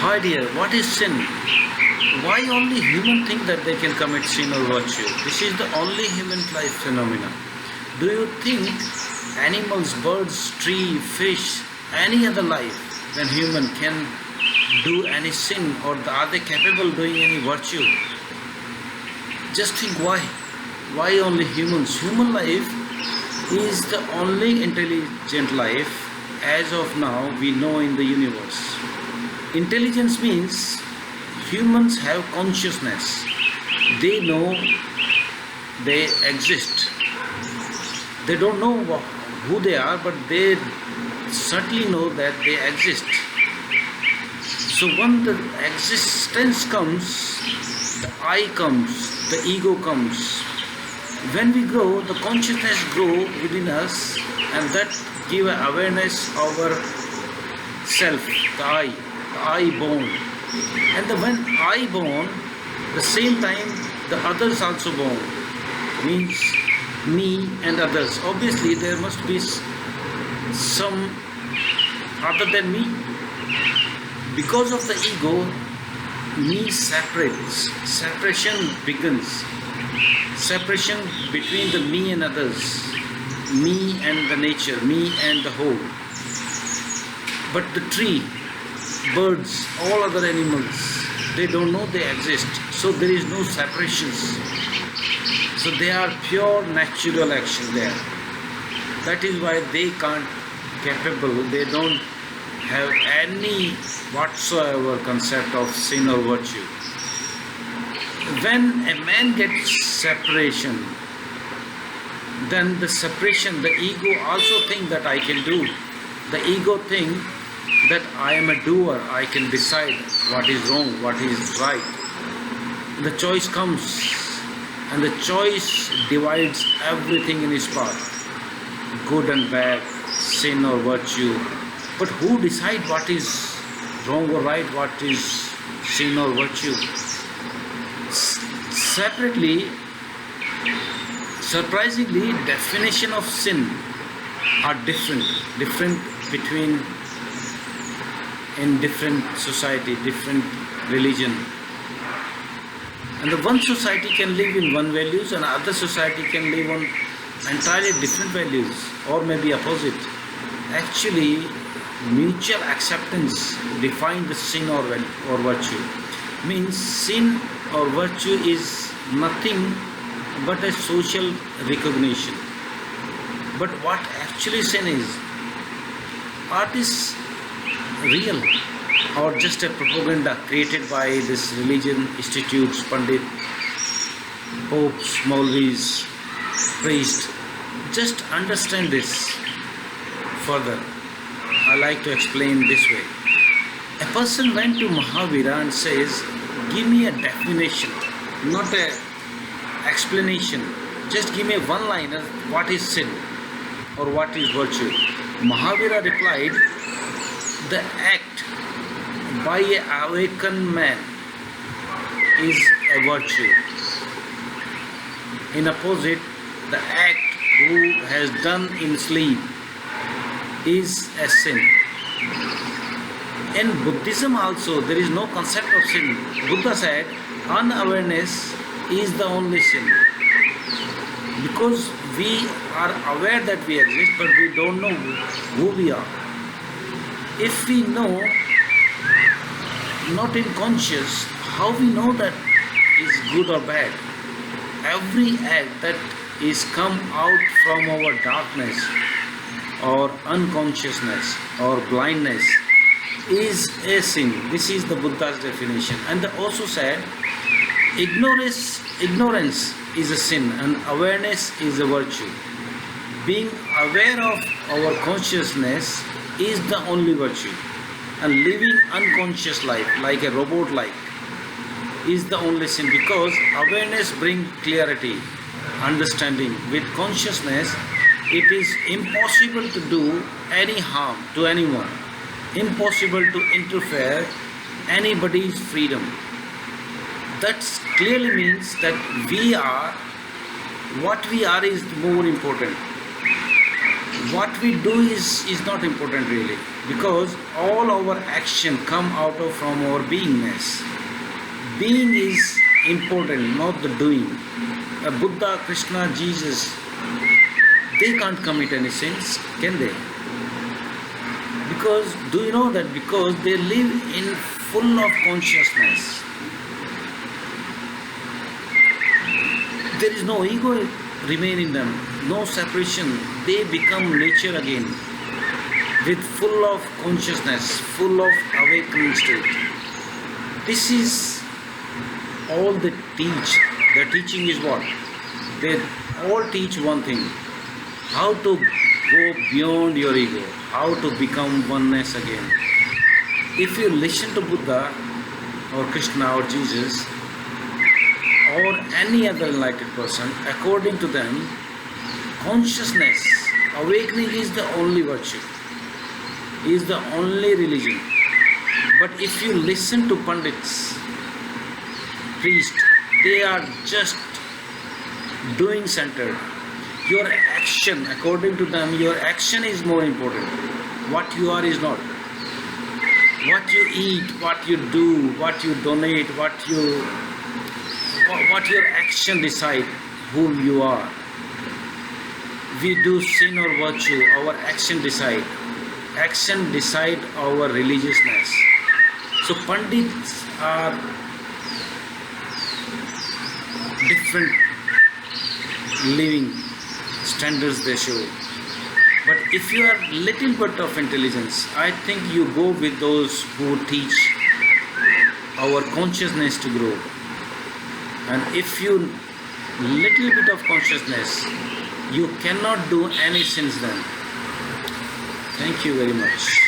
Hi dear, what is sin? Why only human think that they can commit sin or virtue? This is the only human life phenomena. Do you think animals, birds, tree, fish, any other life than human can do any sin, or are they capable of doing any virtue? Just think why. Why only humans? Human life is the only intelligent life as of now we know in the universe. Intelligence means humans have consciousness. They know they exist. They don't know who they are, but they certainly know that they exist. So when the existence comes, the I comes, the ego comes. When we grow, the consciousness grow within us, and that give awareness of our self, the I born. And when I born, the same time the others also born. Means me and others. Obviously there must be some other than me. Because of the ego, me separates. Separation begins. Separation between the me and others. Me and the nature, me and the whole. But the tree, birds, all other animals, they don't know they exist. So there is no separations. So they are pure natural action there. That is why they can't capable, they don't have any whatsoever concept of sin or virtue. When a man gets separation, then the separation, the ego also think that I can do. The ego think that I am a doer, I can decide what is wrong, what is right. The choice comes, and the choice divides everything in its path, good and bad, sin or virtue. But who decide what is wrong or right, what is sin or virtue? Separately, surprisingly, definition of sin are different between in different society, different religion. And the one society can live in one values, and other society can live on entirely different values, or maybe opposite. Actually, mutual acceptance defines the sin or virtue. Means sin or virtue is nothing but a social recognition. But what actually sin is? Art is real or just a propaganda created by this religion, institutes, pandit, popes, maulvis, priests. Just understand this further. I like to explain this way. A person went to Mahavira and says, give me a definition, not a explanation. Just give me one line of what is sin or what is virtue. Mahavira replied, the act by an awakened man is a virtue. In opposite, the act who has done in sleep is a sin. In Buddhism also, there is no concept of sin. Buddha said, unawareness is the only sin. Because we are aware that we exist, but we don't know who we are. If we know, not in conscious, how we know that is good or bad? Every act that is come out from our darkness or unconsciousness or blindness is a sin. This is the Buddha's definition. And they also said, ignorance is a sin and awareness is a virtue. Being aware of our consciousness is the only virtue, and living unconscious life like a robot like is the only sin, because awareness brings clarity, understanding. With consciousness it is impossible to do any harm to anyone, impossible to interfere anybody's freedom. That clearly means that what we are is more important. What we do is not important really. because all our action come out of from our beingness. Being is important, not the doing. A Buddha, Krishna, Jesus, they can't commit any sins, can they? Because, do you know that because they live in full of consciousness, there is no ego remain in them, no separation, they become nature again, with full of consciousness, full of awakening state. This is all they teach. The teaching is what? They all teach one thing: how to go beyond your ego, how to become oneness again. If you listen to Buddha or Krishna or Jesus or any other enlightened person, according to them, consciousness, awakening is the only virtue, is the only religion. But if you listen to Pandits, priests, they are just doing centered. Your action, according to them, your action is more important. What you are is not. What you eat, what you do, what you donate, what your action decide whom you are. We do sin or virtue, our action decide. Action decide our religiousness. So Pandits are different living standards they show. But if you are little bit of intelligence, I think you go with those who teach our consciousness to grow. And if you little bit of consciousness, you cannot do any sins then. Thank you very much.